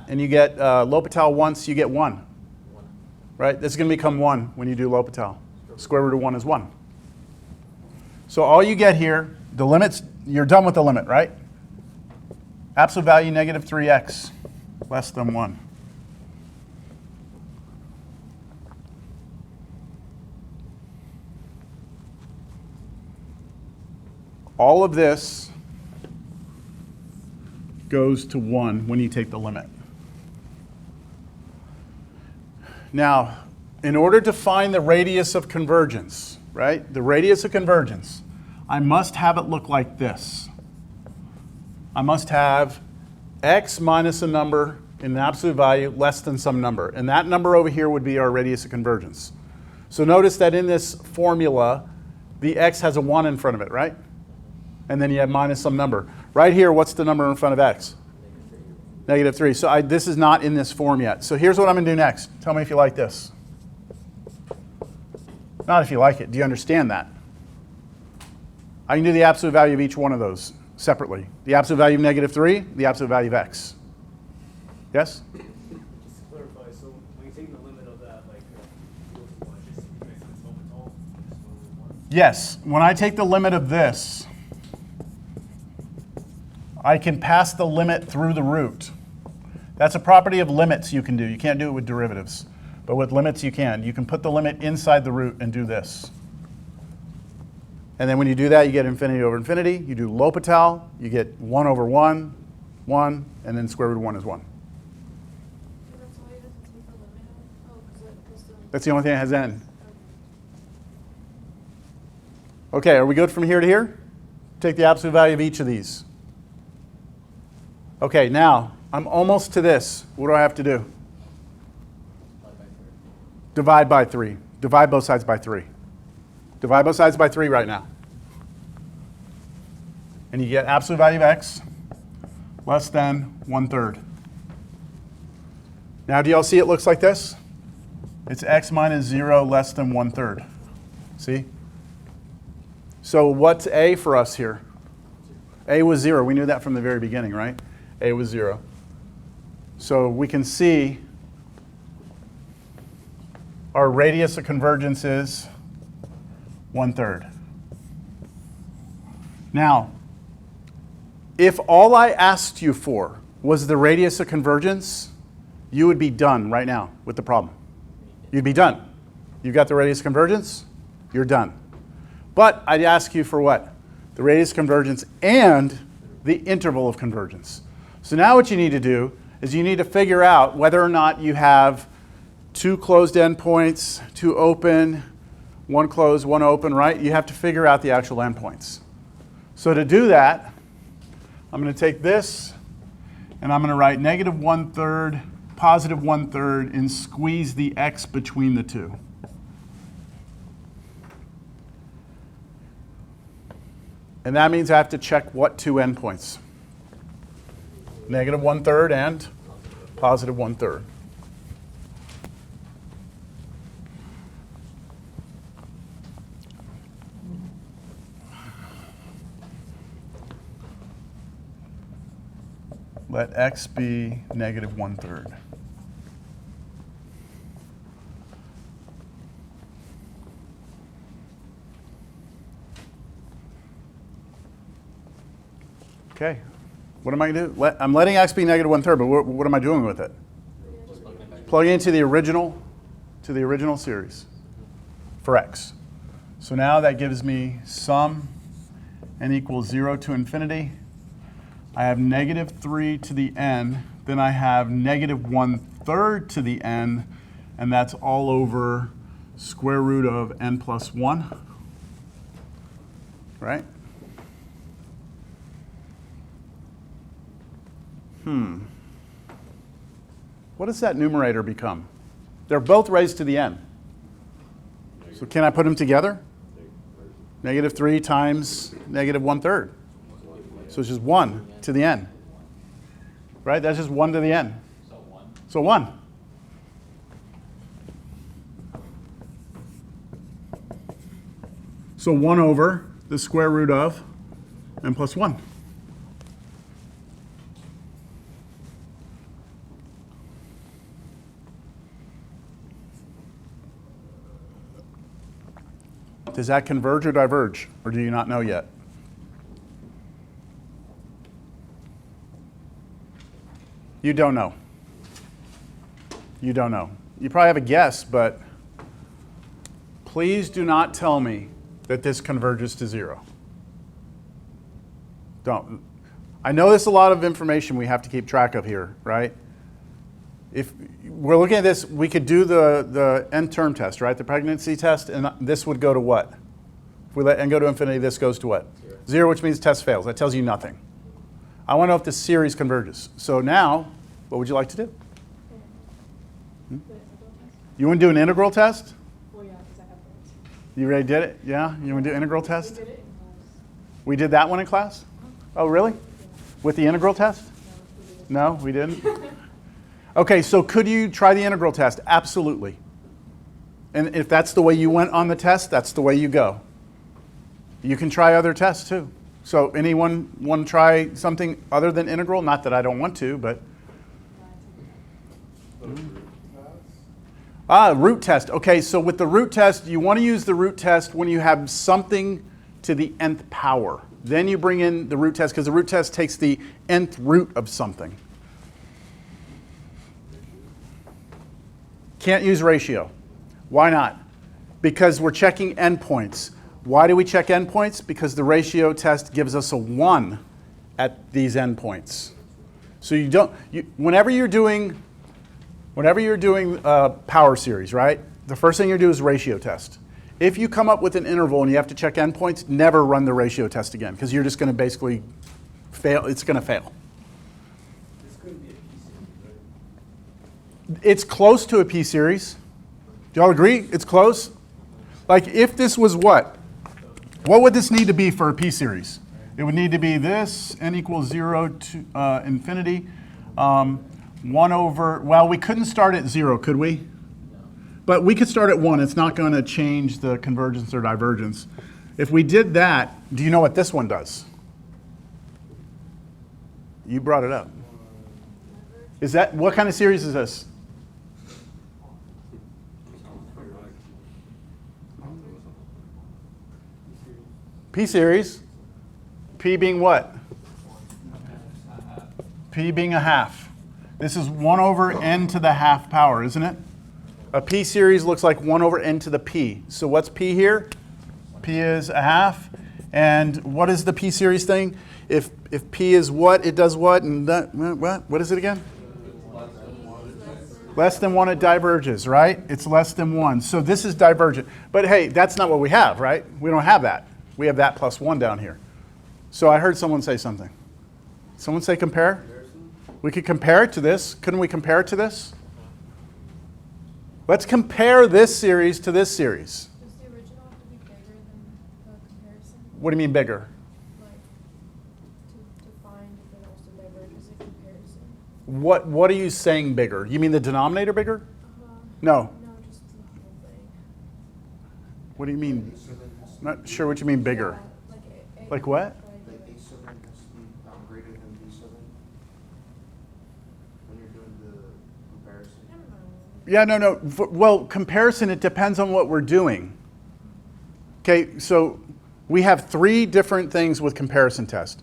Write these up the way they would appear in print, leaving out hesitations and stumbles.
and you get L'Hopital once, you get 1. Right? This is going to become 1 when you do L'Hopital. Square root of 1 is 1. So all you get here, the limits, you're done with the limit, right? Absolute value negative 3x less than 1. All of this goes to 1 when you take the limit. Now, in order to find the radius of convergence, right? The radius of convergence, I must have it look like this. I must have x minus a number in an absolute value less than some number. And that number over here would be our radius of convergence. So notice that in this formula, the x has a 1 in front of it, right? And then you have minus some number. Right here, what's the number in front of x? Negative 3. So this is not in this form yet. So here's what I'm going to do next. Tell me if you like this. Not if you like it. Do you understand that? I can do the absolute value of each one of those separately. The absolute value of negative 3, the absolute value of x. Yes? Just to clarify, so when you take the limit of that, like, yes. When I take the limit of this, I can pass the limit through the root. That's a property of limits you can do. You can't do it with derivatives. But with limits, you can. You can put the limit inside the root and do this. And then when you do that, you get infinity over infinity. You do L'Hopital, you get 1 over 1, 1, and then square root of 1 is 1. That's the only thing that has n. Okay, are we good from here to here? Take the absolute value of each of these. Okay, now, I'm almost to this. What do I have to do? Divide by 3. Divide both sides by 3. Divide both sides by 3 right now. And you get absolute value of x less than 1/3. Now, do y'all see it looks like this? It's x minus 0 less than 1/3. See? So what's a for us here? A was 0. We knew that from the very beginning, right? A was 0. So we can see our radius of convergence is 1/3. Now, if all I asked you for was the radius of convergence, you would be done right now with the problem. You'd be done. You've got the radius of convergence, you're done. But I'd ask you for what? The radius of convergence and the interval of convergence. So now what you need to do is you need to figure out whether or not you have 2 closed endpoints, 2 open, 1 closed, 1 open, right? You have to figure out the actual endpoints. So to do that, I'm going to take this and I'm going to write negative 1/3, positive 1/3, and squeeze the x between the two. And that means I have to check what 2 endpoints? Negative 1/3 and positive 1/3. Let x be negative 1/3. Okay. What am I going to do? I'm letting x be negative 1/3, but what am I doing with it? Plugging into the original series for x. So now that gives me sum n equals 0 to infinity. I have negative 3 to the n. Then I have negative 1/3 to the n, and that's all over square root of n plus 1. Right? What does that numerator become? They're both raised to the n. So can I put them together? Negative 3 times negative 1/3. So it's just 1 to the n. Right? That's just 1 to the n. So 1. So 1 over the square root of n plus 1. Does that converge or diverge? Or do you not know yet? You don't know. You don't know. You probably have a guess, but please do not tell me that this converges to 0. Don't. I know there's a lot of information we have to keep track of here, right? If we're looking at this, we could do the end-term test, right? The pregnancy test, and this would go to what? If we let n go to infinity, this goes to what? 0, which means test fails. That tells you nothing. I want to know if this series converges. So now, what would you like to do? You want to do an integral test? Well, yeah, because I have those. You already did it? Yeah? You want to do integral test? We did it in class. We did that one in class? Oh, really? With the integral test? No, No, we didn't? Okay, so could you try the integral test? Absolutely. And if that's the way you went on the test, that's the way you go. You can try other tests too. So anyone want to try something other than integral? Not that I don't want to, but... Root test. Okay, so with the root test, you want to use the root test when you have something to the nth power. Then you bring in the root test because the root test takes the nth root of something. Can't use ratio. Why not? Because we're checking endpoints. Why do we check endpoints? Because the ratio test gives us a 1 at these endpoints. So you don't, whenever you're doing power series, right? The first thing you do is ratio test. If you come up with an interval and you have to check endpoints, never run the ratio test again because you're just going to basically fail. It's going to fail. This couldn't be a P-series, right? It's close to a p-series. Do y'all agree? It's close? Like if this was what? What would this need to be for a p-series? It would need to be this, n equals 0 to infinity. 1 over, well, we couldn't start at 0, could we? No. But we could start at 1. It's not going to change the convergence or divergence. If we did that, do you know what this one does? You brought it up. Is that, what kind of series is this? P-series. P being what? P being a half. This is 1 over n to the half power, isn't it? A p-series looks like 1 over n to the p. So what's p here? P is a half. And what is the p-series thing? If p is what, it does what? And that, what is it again? Less than 1, it diverges, right? It's less than 1. So this is divergent. But hey, that's not what we have, right? We don't have that. We have that plus 1 down here. So I heard someone say something. Someone say compare? We could compare it to this. Couldn't we compare it to this? Let's compare this series to this series. Does the original have to be bigger than the comparison? What do you mean bigger? Like, to find if it also diverges a comparison? What are you saying bigger? You mean the denominator bigger? No. No, just the whole thing. What do you mean? Not sure what you mean bigger. Like, Like what? Like A7 has to be greater than B7 when you're doing the comparison. I don't know. Yeah, no. Well, comparison, it depends on what we're doing. Okay, so we have 3 different things with comparison test.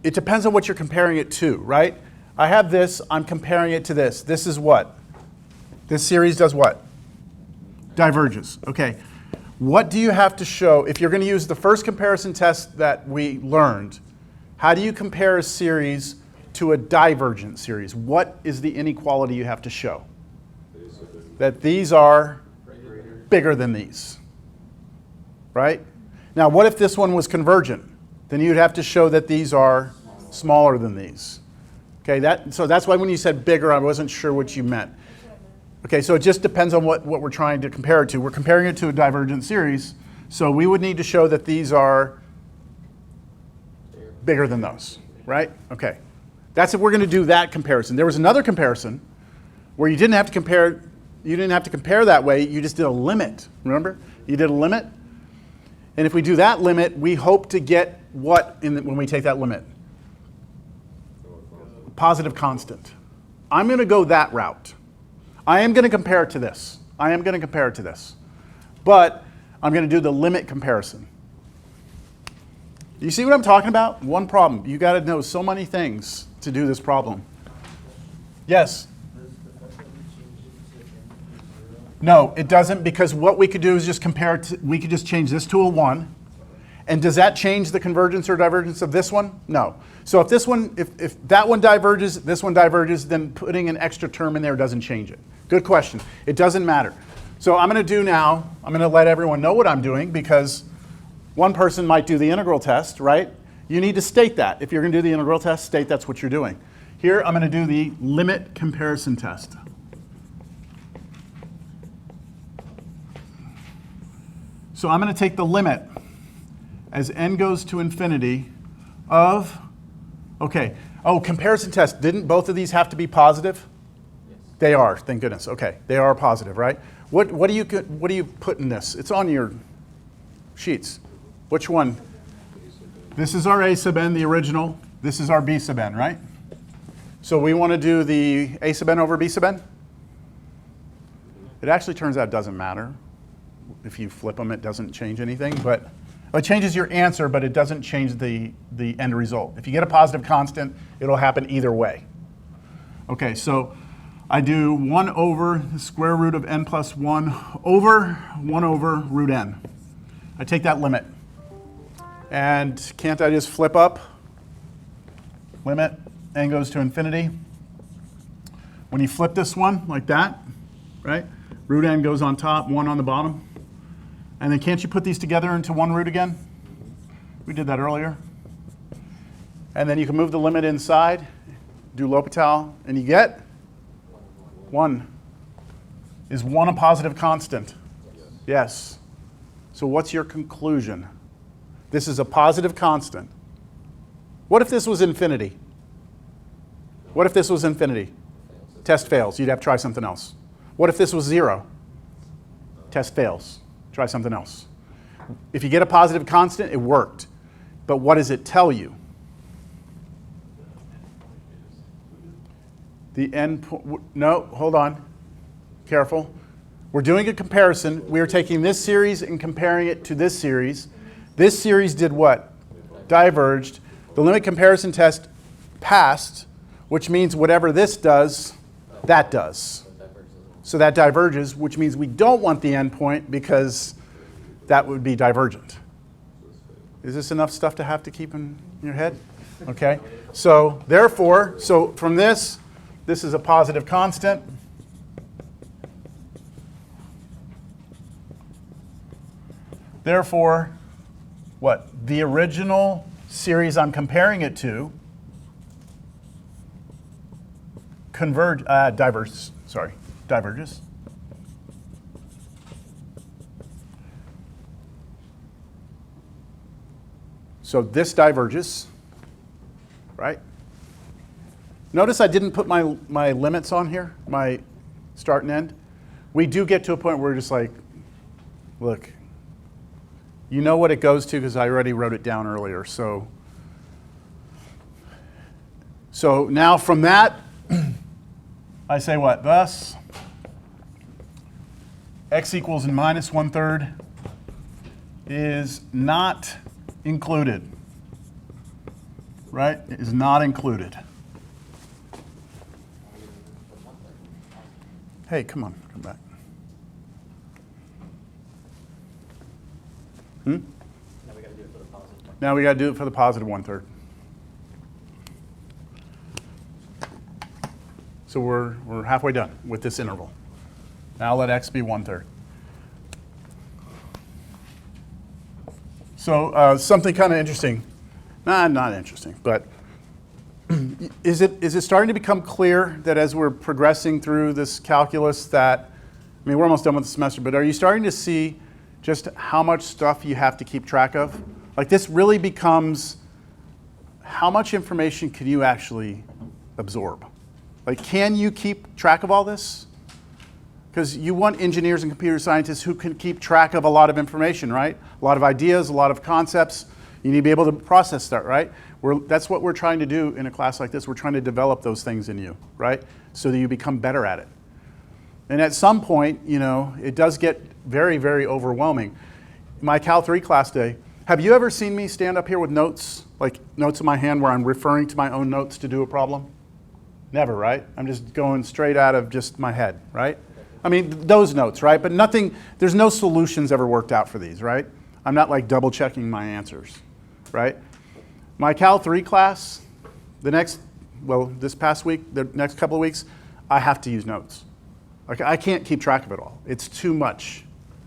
It depends on what you're comparing it to, right? I have this, I'm comparing it to this. This is what? This series does what? Diverges, okay. What do you have to show? If you're going to use the first comparison test that we learned, how do you compare a series to a divergent series? What is the inequality you have to show? That these are bigger than these, right? Now, what if this one was convergent? Then you'd have to show that these are smaller than these. Okay, so that's why when you said bigger, I wasn't sure what you meant. Okay, so it just depends on what we're trying to compare it to. We're comparing it to a divergent series, so we would need to show that these are bigger than those, right? Okay, that's if we're going to do that comparison. There was another comparison where you didn't have to compare. You didn't have to compare that way. You just did a limit. Remember, you did a limit, and if we do that limit, we hope to get what when we take that limit? Positive constant. I'm going to go that route. I am going to compare it to this. I am going to compare it to this. But I'm going to do the limit comparison. You see what I'm talking about? One problem. You got to know so many things to do this problem. Yes? Does the fact that we change it to n equals 0? No, it doesn't, because what we could do is just compare it to, we could just change this to a 1. And does that change the convergence or divergence of this one? No. So if this one, if that one diverges, this one diverges, then putting an extra term in there doesn't change it. Good question. It doesn't matter. So I'm going to do now, I'm going to let everyone know what I'm doing, because one person might do the integral test, right? You need to state that. If you're going to do the integral test, state that's what you're doing. Here, I'm going to do the limit comparison test. So I'm going to take the limit as n goes to infinity of, okay, oh, comparison test. Didn't both of these have to be positive? Yes. They are, thank goodness. Okay, they are positive, right? What do you put in this? It's on your sheets. Which one? This is our a sub n, the original. This is our b sub n, right? So we want to do the a sub n over b sub n? It actually turns out it doesn't matter. If you flip them, it doesn't change anything, but it changes your answer, but it doesn't change the end result. If you get a positive constant, it'll happen either way. Okay, so I do 1 over the square root of n plus 1 over 1 over root n. I take that limit. And can't I just flip up? Limit, n goes to infinity. When you flip this one like that, right? Root n goes on top, 1 on the bottom. And then can't you put these together into one root again? We did that earlier. And then you can move the limit inside, do L'Hopital, and you get 1. Is 1 a positive constant? Yes. So what's your conclusion? This is a positive constant. What if this was infinity? What if this was infinity? Test fails. You'd have to try something else. What if this was 0? Test fails. Try something else. If you get a positive constant, it worked. But what does it tell you? The end point, no, hold on. Careful. We're doing a comparison. We are taking this series and comparing it to this series. This series did what? Diverged. The limit comparison test passed, which means whatever this does, that does. So that diverges, which means we don't want the endpoint because that would be divergent. Is this enough stuff to have to keep in your head? Okay. So therefore, so from this is a positive constant. Therefore, what? The original series I'm comparing it to diverges. So this diverges, right? Notice I didn't put my limits on here, my start and end. We do get to a point where we're just like, look, you know what it goes to because I already wrote it down earlier. So now from that, I say what? Thus, x equals in minus 1/3 is not included, right? It is not included. Hey, come on, come back. Now we got to do it for the positive one. Now we got to do it for the positive 1/3. So we're halfway done with this interval. Now let x be 1/3. So something kind of interesting. Not interesting, but is it starting to become clear that as we're progressing through this calculus that, I mean, we're almost done with the semester, but are you starting to see just how much stuff you have to keep track of? Like this really becomes, how much information can you actually absorb? Like, can you keep track of all this? Because you want engineers and computer scientists who can keep track of a lot of information, right? A lot of ideas, a lot of concepts. You need to be able to process that, right? That's what we're trying to do in a class like this. We're trying to develop those things in you, right? So that you become better at it. And at some point, you know, it does get very, very overwhelming. my Cal 3 class day, have you ever seen me stand up here with notes, like notes in my hand where I'm referring to my own notes to do a problem? Never, right? I'm just going straight out of just my head, right? I mean, those notes, right? But nothing, there's no solutions ever worked out for these, right? I'm not like double checking my answers, right? My Cal 3 class, this past week, the next couple of weeks, I have to use notes. Like, I can't keep track of it all. It's too much.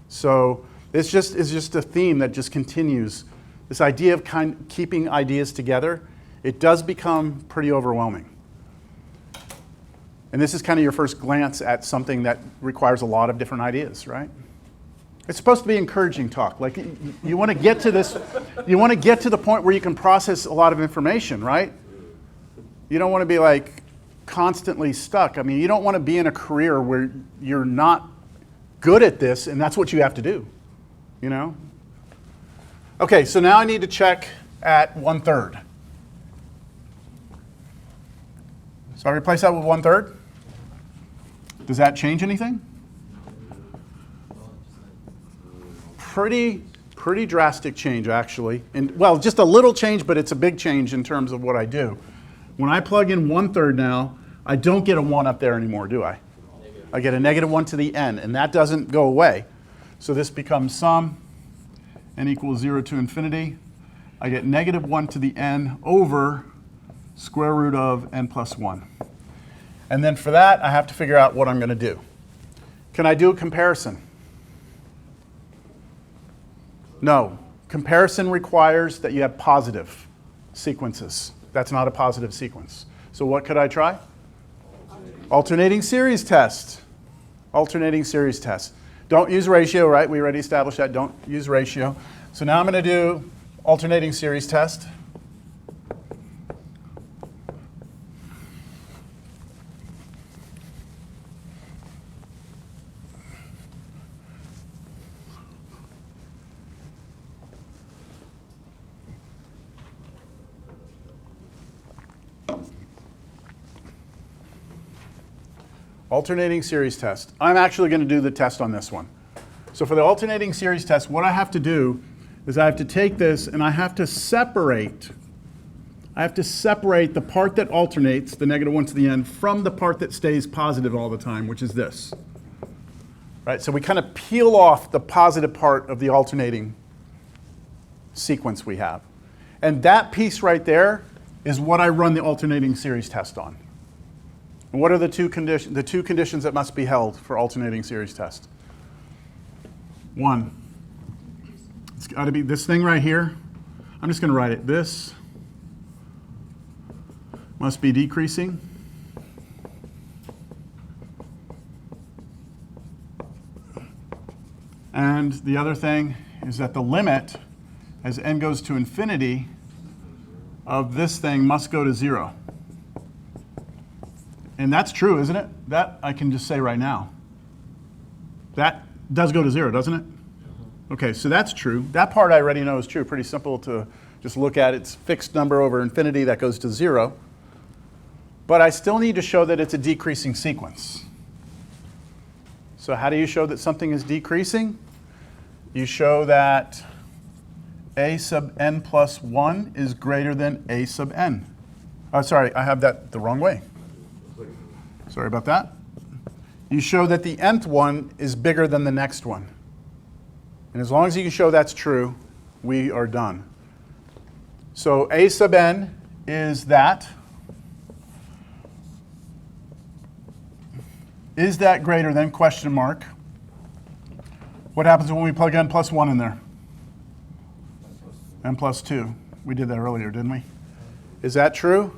So it's just a theme that just continues. This idea of keeping ideas together, it does become pretty overwhelming. And this is kind of your first glance at something that requires a lot of different ideas, right? It's supposed to be encouraging talk. Like, you want to get to this, you want to get to the point where you can process a lot of information, right? You don't want to be like constantly stuck. I mean, you don't want to be in a career where you're not good at this and that's what you have to do, you know? Okay, so now I need to check at 1/3. So I replace that with 1/3. Does that change anything? Pretty drastic change, actually. And well, just a little change, but it's a big change in terms of what I do. When I plug in 1/3 now, I don't get a 1 up there anymore, do I? I get a -1 to the n, and that doesn't go away. So this becomes sum n equals 0 to infinity. I get -1 to the n over square root of n plus 1. And then for that, I have to figure out what I'm going to do. Can I do a comparison? No. Comparison requires that you have positive sequences. That's not a positive sequence. So what could I try? Alternating series test. Alternating series test. Don't use ratio, right? We already established that. Don't use ratio. So now I'm going to do alternating series test. Alternating series test. I'm actually going to do the test on this one. So for the alternating series test, what I have to do is I have to take this and I have to separate the part that alternates, the -1 to the n, from the part that stays positive all the time, which is this. Right? So we kind of peel off the positive part of the alternating sequence we have. And that piece right there is what I run the alternating series test on. And what are the two conditions that must be held for alternating series test? One, it's got to be this thing right here. I'm just going to write it. This must be decreasing. And the other thing is that the limit, as n goes to infinity, of this thing must go to 0. And that's true, isn't it? That I can just say right now. That does go to 0, doesn't it? Okay, so that's true. That part I already know is true. Pretty simple to just look at. It's fixed number over infinity that goes to 0. But I still need to show that it's a decreasing sequence. So how do you show that something is decreasing? You show that a sub n plus 1 is greater than a sub n. Oh, sorry, I have that the wrong way. Sorry about that. You show that the nth one is bigger than the next one. And as long as you can show that's true, we are done. So a sub n is that. Is that greater than question mark? What happens when we plug n plus 1 in there? N plus 2. We did that earlier, didn't we? Is that true?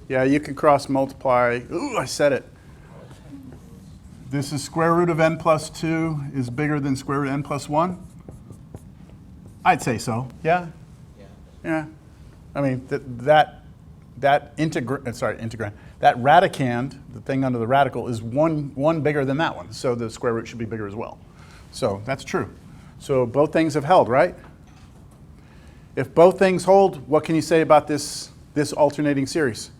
Yeah, you can cross multiply. Ooh, I said it. This is square root of n plus 2 is bigger than square root of n plus 1? I'd say so. Yeah? Yeah. I mean, that radicand, the thing under the radical, is one bigger than that one. So the square root should be bigger as well. So that's true. So both things have held, right? If both things hold, what can you say about this alternating series?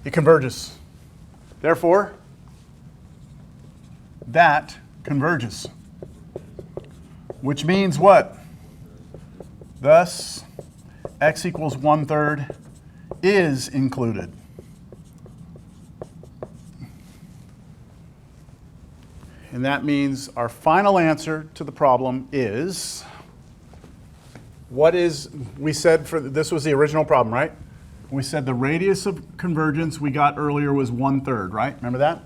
It converges. Therefore, that converges. Which means what? Thus, x equals 1/3 is included. And that means our final answer to the problem is, what is, we said this was the original problem, right? We said the radius of convergence we got earlier was 1/3, right? Remember that?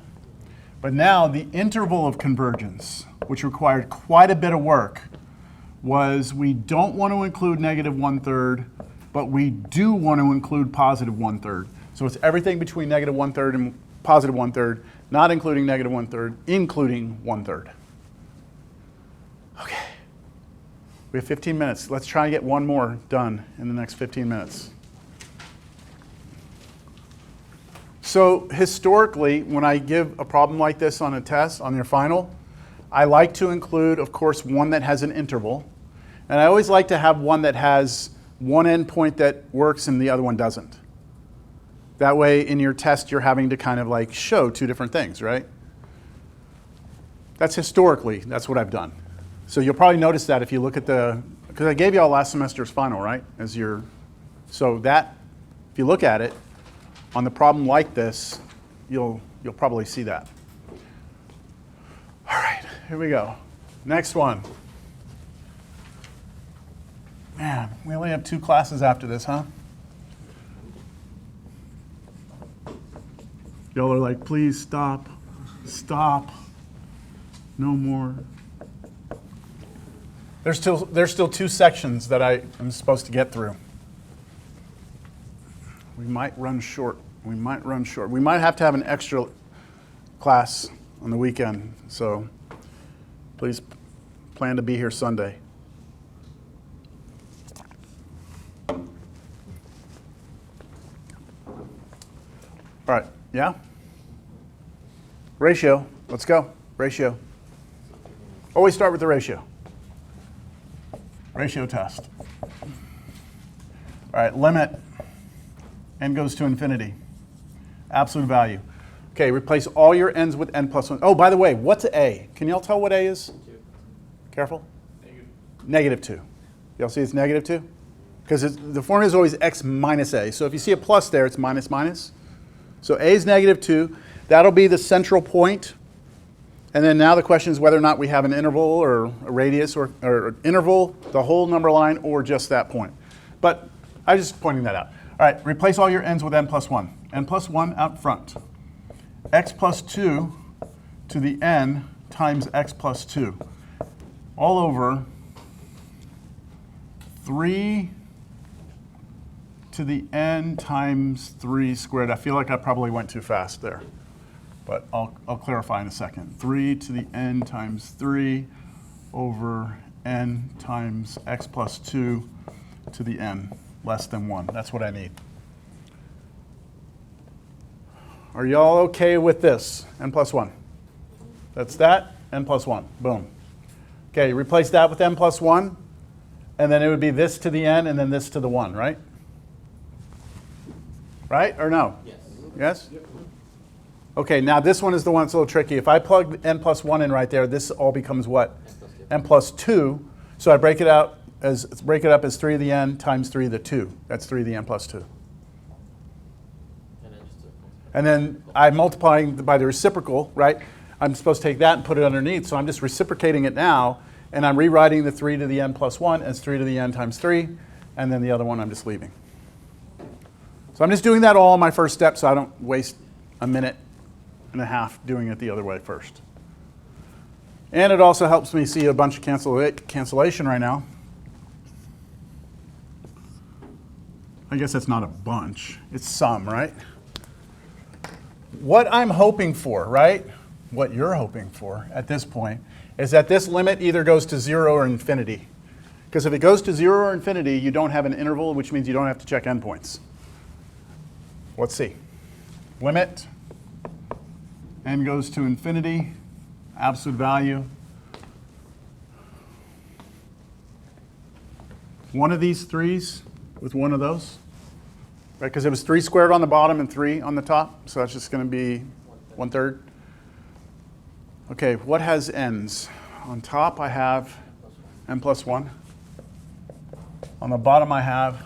But now the interval of convergence, which required quite a bit of work, was we don't want to include negative 1/3, but we do want to include positive 1/3. So it's everything between negative 1/3 and positive 1/3, not including negative 1/3, including 1/3. Okay. We have 15 minutes. Let's try and get one more done in the next 15 minutes. So historically, when I give a problem like this on a test, on your final, I like to include, of course, one that has an interval. And I always like to have one that has one endpoint that works and the other one doesn't. That way, in your test, you're having to kind of like show two different things, right? That's historically, that's what I've done. So you'll probably notice that if you look at because I gave you all last semester's final, right? So that, if you look at it, on the problem like this, you'll probably see that. All right, here we go. Next one. Man, we only have 2 classes after this, huh? Y'all are like, please stop, stop, no more. There's still 2 sections that I am supposed to get through. We might run short. We might run short. We might have to have an extra class on the weekend, so please plan to be here Sunday. All right, yeah? Ratio, let's go, ratio. Always start with the ratio. Ratio test. All right, limit, n goes to infinity. Absolute value. Okay, replace all your n's with n plus 1. Oh, by the way, what's a? Can y'all tell what a is? 2. Careful. Negative. -2. Y'all see it's -2? Because the formula is always x minus a. So if you see a plus there, it's minus minus. So a is -2. That'll be the central point. And then now the question is whether or not we have an interval or a radius or interval, the whole number line, or just that point. But I'm just pointing that out. All right, replace all your n's with n plus 1. n plus 1 out front. X plus 2 to the n times x plus 2. All over 3 to the n times 3 squared. I feel like I probably went too fast there, but I'll clarify in a second. 3 to the n times 3 over n times x plus 2 to the n less than 1. That's what I need. Are y'all okay with this? N plus 1. That's that, n plus 1. Boom. Okay, replace that with n plus 1, and then it would be this to the n and then this to the 1, right? Right or no? Yes. Yes? Okay, now this one is the one that's a little tricky. If I plug n plus 1 in right there, this all becomes what? N plus 2. So I break it up as 3 to the n times 3 to the 2. That's 3 to the n plus 2. And then I'm multiplying by the reciprocal, right? I'm supposed to take that and put it underneath. So I'm just reciprocating it now, and I'm rewriting the 3 to the n plus 1 as 3 to the n times 3, and then the other one I'm just leaving. So I'm just doing that all in my first step so I don't waste a minute and a half doing it the other way first. And it also helps me see a bunch of cancellation right now. I guess that's not a bunch, it's some, right? What I'm hoping for, right? What you're hoping for at this point is that this limit either goes to 0 or infinity. Because if it goes to 0 or infinity, you don't have an interval, which means you don't have to check endpoints. Let's see. Limit, n goes to infinity, absolute value. One of these 3's with one of those. Right, because it was 3 squared on the bottom and 3 on the top, so that's just going to be 1/3. Okay, what has n's? On top I have n plus 1. On the bottom I have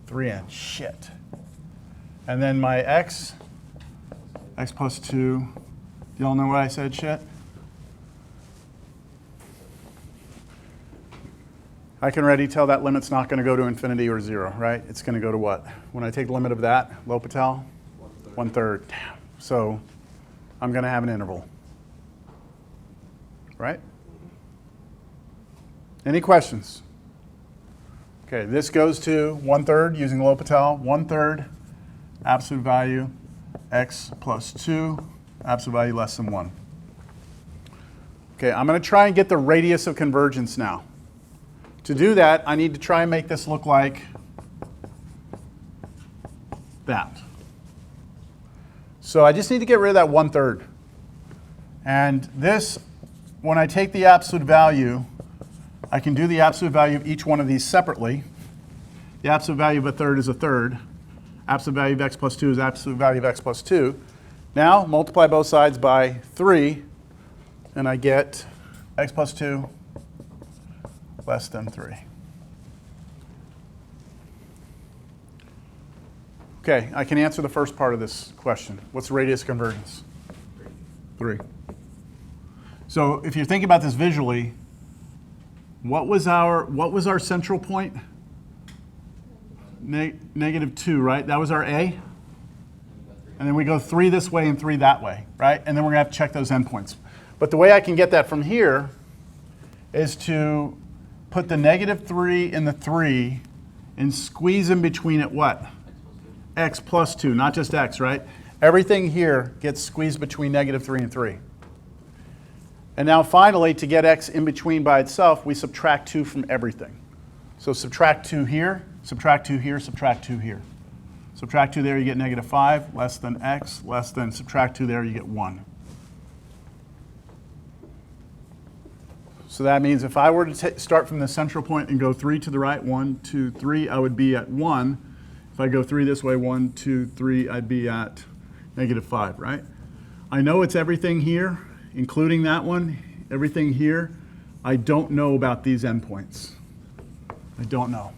3n. Shit. And then my x plus 2. Y'all know what I said, shit? I can already tell that limit's not going to go to infinity or 0, right? It's going to go to what? When I take the limit of that, L'Hopital? 1/3. Damn. So I'm going to have an interval. Right? Any questions? Okay, this goes to 1/3 using L'Hopital. 1/3 absolute value x plus 2, absolute value less than 1. Okay, I'm going to try and get the radius of convergence now. To do that, I need to try and make this look like that. So I just need to get rid of that 1/3. And this, when I take the absolute value, I can do the absolute value of each one of these separately. The absolute value of a third is a third. Absolute value of x plus 2 is absolute value of x plus 2. Now multiply both sides by 3, and I get x plus 2 less than 3. Okay, I can answer the first part of this question. What's the radius of convergence? 3. So if you're thinking about this visually, what was our central point? -2, right? That was our A. And then we go 3 this way and 3 that way, right? And then we're going to have to check those endpoints. But the way I can get that from here is to put the -3 in the 3 and squeeze in between it what? X plus 2, not just x, right? Everything here gets squeezed between -3 and 3. And now finally, to get x in between by itself, we subtract 2 from everything. So subtract 2 here, subtract 2 here, subtract 2 here. Subtract 2 there, you get -5, less than x, less than, subtract 2 there, you get 1. So that means if I were to start from the central point and go 3 to the right, 1, 2, 3, I would be at 1. If I go 3 this way, 1, 2, 3, I'd be at -5, right? I know it's everything here, including that one, everything here. I don't know about these endpoints. I don't know.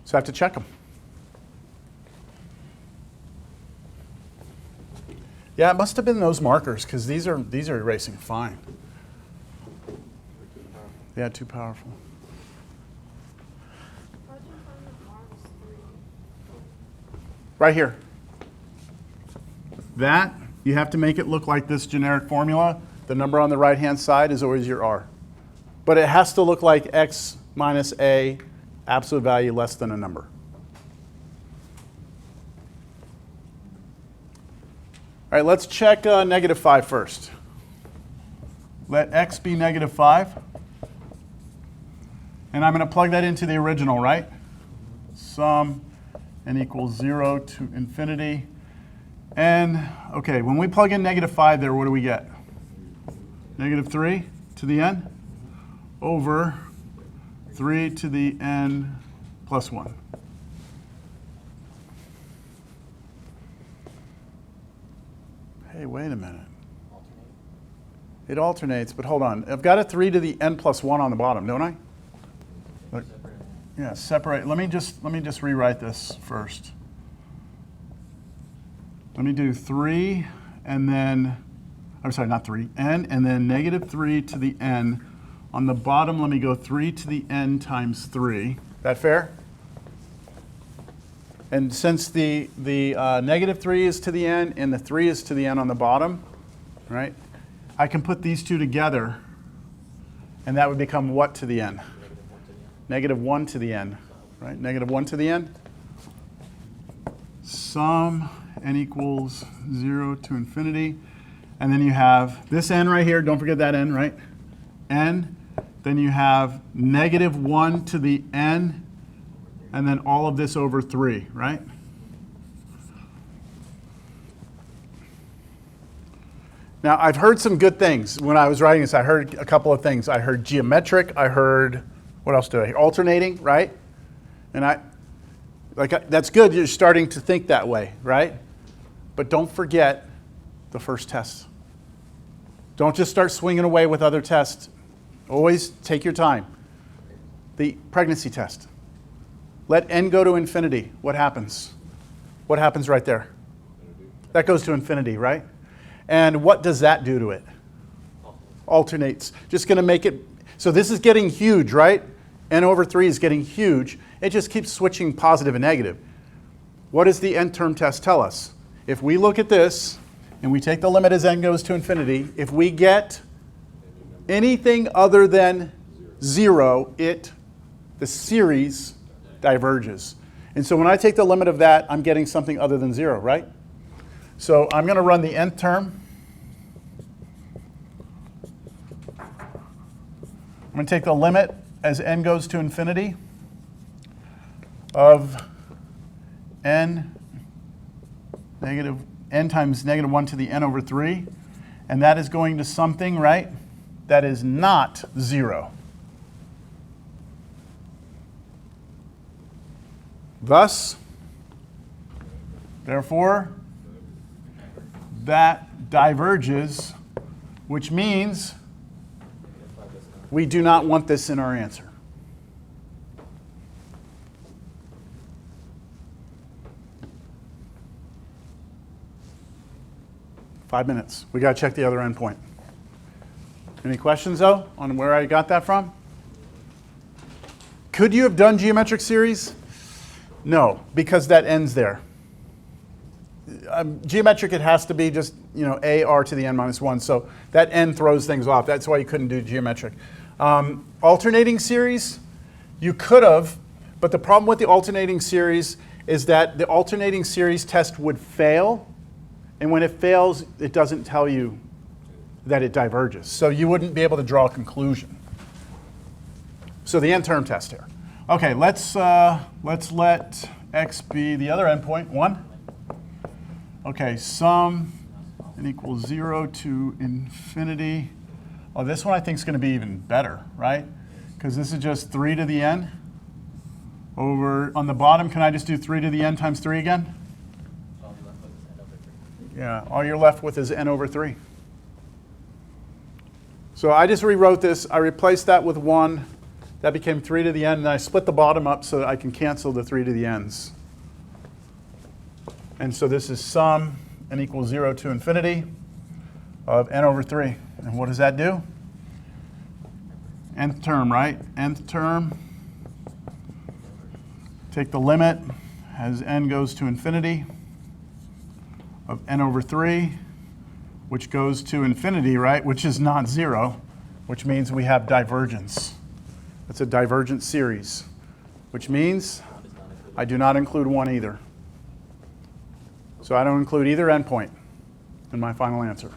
So I have to check them. Yeah, it must have been those markers, because these are erasing fine. Yeah, too powerful. How'd you find that R was 3? Right here. That, you have to make it look like this generic formula. The number on the right-hand side is always your R. But it has to look like x minus a, absolute value less than a number. All right, let's check -5 first. Let x be -5. And I'm going to plug that into the original, right? Sum n equals 0 to infinity. And, okay, when we plug in -5 there, what do we get? -3 to the n over 3 to the n plus 1. Hey, wait a minute. It alternates, but hold on. I've got a 3 to the n plus 1 on the bottom, don't I? Look. Yeah, separate. Let me just rewrite this first. Let me do 3 and then, I'm sorry, not 3, n, and then -3 to the n. On the bottom, let me go 3 to the n times 3. That fair? And since the -3 is to the n and the 3 is to the n on the bottom, right? I can put these two together, and that would become what to the n? -1 to the n, right? -1 to the n. Sum n equals 0 to infinity. And then you have this n right here. Don't forget that n, right? N. Then you have -1 to the n, and then all of this over 3, right? Now, I've heard some good things. When I was writing this, I heard a couple of things. I heard geometric. I heard, what else did I hear? Alternating, right? And That's good, you're starting to think that way, right? But don't forget the first test. Don't just start swinging away with other tests. Always take your time. The pregnancy test. Let n go to infinity. What happens? What happens right there? That goes to infinity, right? And what does that do to it? Alternates. Just going to make it, so this is getting huge, right? N over 3 is getting huge. It just keeps switching positive and negative. What does the n-term test tell us? If we look at this, and we take the limit as n goes to infinity, if we get anything other than 0, the series diverges. And so when I take the limit of that, I'm getting something other than 0, right? So I'm going to run the nth term. I'm going to take the limit as n goes to infinity of n times negative 1 to the n over 3. And that is going to something, right, that is not 0. Thus, therefore, that diverges, which means we do not want this in our answer. Five minutes. We got to check the other endpoint. Any questions, though, on where I got that from? Could you have done geometric series? No, because that ends there. Geometric, it has to be just, a r to the n minus 1. So that n throws things off. That's why you couldn't do geometric. Alternating series, you could have, but the problem with the alternating series is that the alternating series test would fail. And when it fails, it doesn't tell you that it diverges. So you wouldn't be able to draw a conclusion. So the n-term test here. Okay, let's let x be the other endpoint, 1. Okay, sum n equals 0 to infinity. Oh, this one I think is going to be even better, right? Because this is just 3 to the n. Over on the bottom, can I just do 3 to the n times 3 again? Yeah, all you're left with is n over 3. So I just rewrote this. I replaced that with 1. That became 3 to the n. And I split the bottom up so that I can cancel the 3 to the n's. And so this is sum n equals 0 to infinity of n over 3. And what does that do? Nth term, right? Nth term. Take the limit as n goes to infinity of n over 3, which goes to infinity, right? Which is not 0, which means we have divergence. It's a divergent series, which means I do not include 1 either. So I don't include either endpoint in my final answer.